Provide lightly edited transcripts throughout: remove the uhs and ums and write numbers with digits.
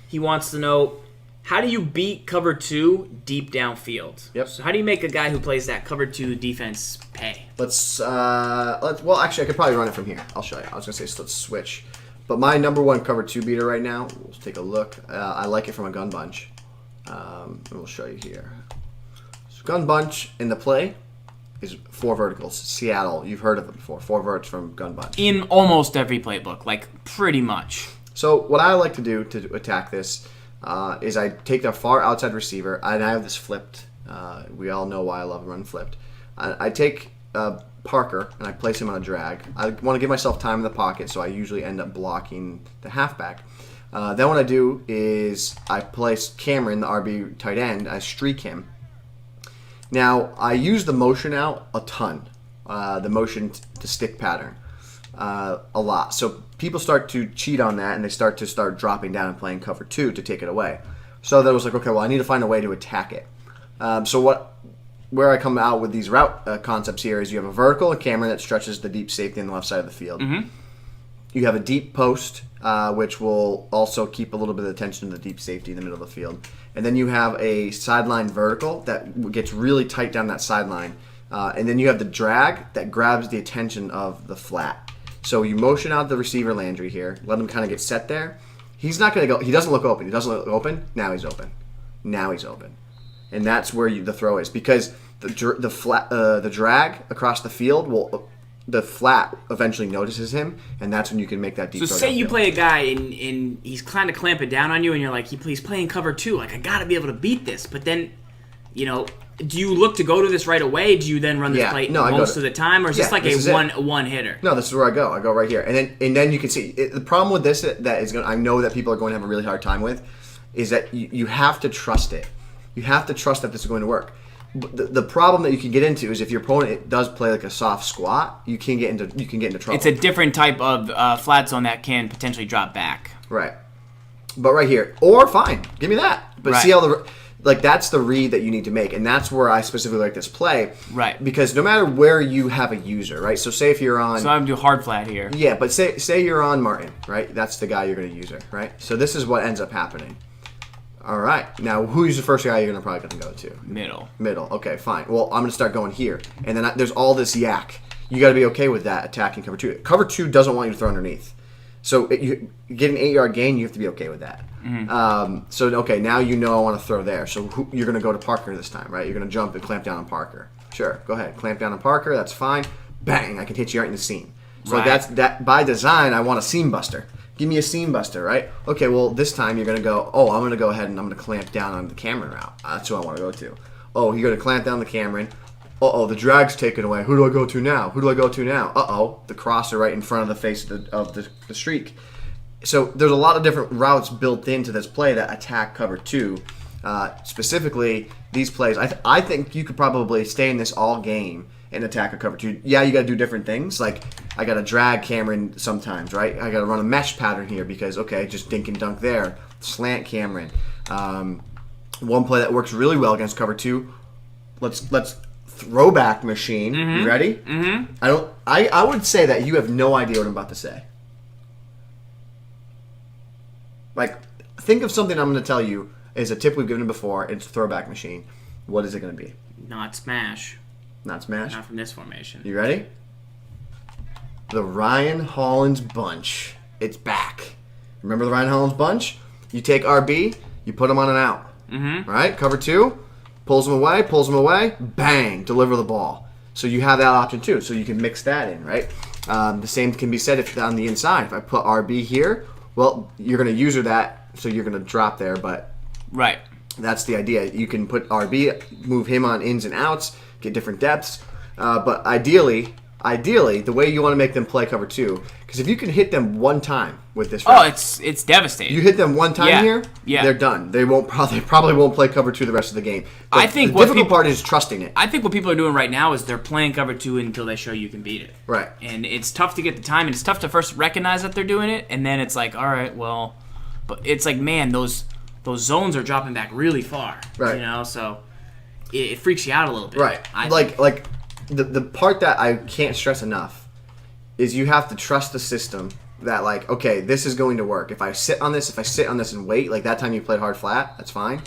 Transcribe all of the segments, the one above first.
He wants to know, how do you beat cover 2 deep downfield? Yep. So how do you make a guy who plays that cover 2 defense pay? Well, actually, I could probably run it from here. I'll show you. I was going to say, let's switch. But my number one cover 2 beater right now, we'll take a look. I like it from a gun bunch. And we'll show you here. So gun bunch in the play is 4 verticals. Seattle, you've heard of it before. 4 verts from gun bunch. In almost every playbook, like pretty much. So what I like to do to attack this is I take the far outside receiver, and I have this flipped. We all know why I love running flipped. I take Parker, and I place him on a drag. I want to give myself time in the pocket, so I usually end up blocking the halfback. Then what I do is I place Cameron, the RB tight end. I streak him. Now, I use the motion out a ton, the motion to stick pattern a lot. So people start to cheat on that, and they start dropping down and playing cover 2 to take it away. So then I was like, okay, well, I need to find a way to attack it. Where I come out with these route concepts here is you have a vertical, a Cameron that stretches the deep safety on the left side of the field. Mm-hmm. You have a deep post, which will also keep a little bit of attention to the deep safety in the middle of the field. And then you have a sideline vertical that gets really tight down that sideline. And then you have the drag that grabs the attention of the flat. So you motion out the receiver Landry here, let him kind of get set there. He's not going to go. He doesn't look open. He doesn't look open. Now he's open. Now he's open. And that's where the throw is, because the drag across the field the flat eventually notices him, and that's when you can make that deep. So throw say you downfield. play a guy and he's kind of clamping down on you, and you're like, he's playing cover 2. Like, I got to be able to beat this. But then, do you look to go to this right away? Do you then run this play most of the time, or is this like a one hitter? No, this is where I go. I go right here, and then you can see the problem with this I know that people are going to have a really hard time with, is that you have to trust it. You have to trust that this is going to work. The problem that you can get into is if your opponent does play like a soft squat, you can get into trouble. It's a different type of flat zone that can potentially drop back. Right. But right here, or fine, give me that. But see how that's the read that you need to make, and that's where I specifically like this play. Right. Because no matter where you have a user, right? So say if you're on. So I'm gonna do hard flat here. Yeah, but say you're on Martin, right? That's the guy you're going to use, right? So this is what ends up happening. All right. Now, who's the first guy you're probably going to go to? Middle. Okay, fine. Well, I'm going to start going here. And then there's all this yak. You got to be okay with that attacking cover 2. Cover 2 doesn't want you to throw underneath. So you get an 8-yard gain, you have to be okay with that. Mm-hmm. Now you know I want to throw there. So you're going to go to Parker this time, right? You're going to jump and clamp down on Parker. Sure, go ahead. Clamp down on Parker. That's fine. Bang, I can hit you right in the seam. So that's by design, I want a seam buster. Give me a seam buster, right? Okay, well, this time you're going to go, I'm going to go ahead and I'm going to clamp down on the Cameron route. That's who I want to go to. You're going to clamp down the Cameron. The drag's taken away. Who do I go to now? The crosser right in front of the face of the streak. So there's a lot of different routes built into this play that attack cover 2. Specifically, these plays, I think you could probably stay in this all game and attack a cover 2. Yeah, you got to do different things. Like, I got to drag Cameron sometimes, right? I got to run a mesh pattern here because, just dink and dunk there. Slant Cameron. One play that works really well against cover 2. Let's throwback machine. Mm-hmm. You ready? Mm-hmm. I would say that you have no idea what I'm about to say. Like, think of something I'm going to tell you is a tip we've given before. It's a throwback machine. What is it going to be? Not smash. Not smash? Not from this formation. You ready? The Ryan Hollins bunch. It's back. Remember the Ryan Hollins bunch? You take RB, you put him on an out. Mm-hmm. Right? Cover 2, pulls him away, bang, deliver the ball. So you have that option too. So you can mix that in, right? The same can be said if on the inside. If I put RB here, well, you're going to user that, so you're going to drop there, but right. That's the idea. You can put RB, move him on ins and outs, get different depths. But ideally, the way you want to make them play cover 2, because if you can hit them one time with this route, it's devastating. You hit them one time here, yeah, they're done. They probably won't play cover 2 the rest of the game. But I think the difficult part is trusting it. I think what people are doing right now is they're playing cover 2 until they show you can beat it. Right. And it's tough to get the time, and it's tough to first recognize that they're doing it, and then it's like, all right, well, but it's like, man, those zones are dropping back really far. Right. So it freaks you out a little bit. Right. Like the part that I can't stress enough is you have to trust the system that like, okay, this is going to work. If I sit on this and wait, like that time you played hard flat, that's fine.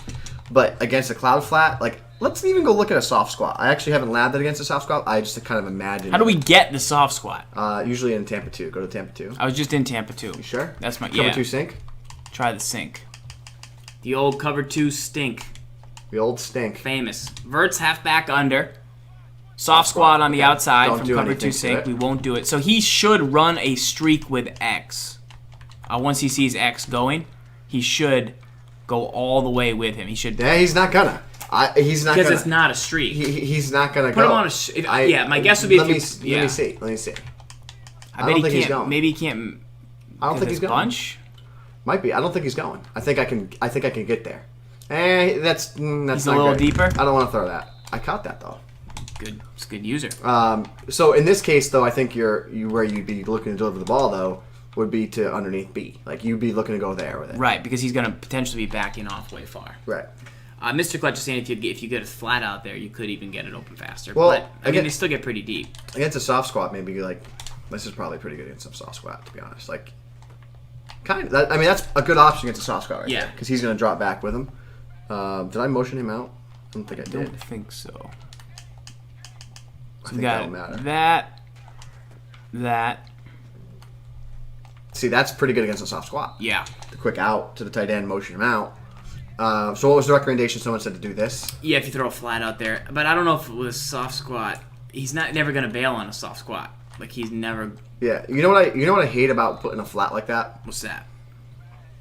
But against a cloud flat, like, let's even go look at a soft squat. I actually haven't labbed it against a soft squat. I just kind of imagine. How do we get the soft squat? Usually in Tampa 2. Go to Tampa 2. I was just in Tampa 2. You sure? That's my Cover 2 sink? Try the sink. The old cover 2 stink. The old stink. Famous. Verts half back under. Soft squat on the outside from cover 2 sink. We won't do it. So he should run a streak with X. Once he sees X going, he should go all the way with him. He should. Yeah, he's not gonna. He's not because gonna. it's not a streak. He's not gonna Put go. Him on a. Yeah, my guess would be. Let me see. I bet he can't. He's going. Maybe he can't. I don't think he's going. Bunch. Might be. I don't think he's going. I think I can get there. That's he's not a little great. deeper. I don't want to throw that. I caught that though. Good. It's a good user. So in this case though, I think where you'd be looking to deliver the ball though would be to underneath B. Like you'd be looking to go there with it. Right, because he's going to potentially be backing off way far. Right. Mr. Clutch is saying if you get a flat out there, you could even get it open faster. Well, but I mean, they still get pretty deep. Against a soft squat, maybe like this is probably pretty good against some soft squat, to be honest. Like, kind of. I mean, that's a good option against a soft squat, right? Yeah. Because he's going to drop back with him. Did I motion him out? I don't think I did. I don't think so. I think that'll matter. That. See, that's pretty good against a soft squat. Yeah. The quick out to the tight end, motion him out. So what was the recommendation? Someone said to do this? Yeah, if you throw a flat out there. But I don't know if it was soft squat. He's never going to bail on a soft squat. Like, he's never... Yeah. You know what I hate about putting a flat like that? What's that?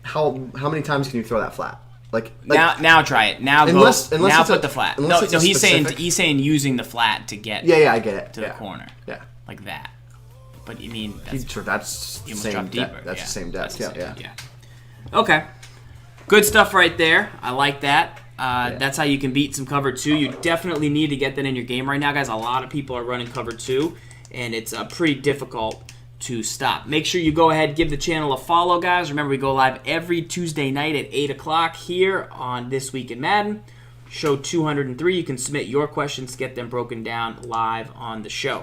How many times can you throw that flat? Like now try it. Now unless put the flat. No, he's specific... saying using the flat to get Yeah, I get it. To the corner. Yeah. Like that. But you mean that's the same depth. That's the same depth. Yeah. Okay. Good stuff right there. I like that. That's how you can beat some cover 2. You definitely need to get that in your game right now, guys. A lot of people are running cover 2, and it's pretty difficult to stop. Make sure you go ahead, give the channel a follow, guys. Remember, we go live every Tuesday night at 8 o'clock here on This Week in Madden. Show 203. You can submit your questions, get them broken down live on the show.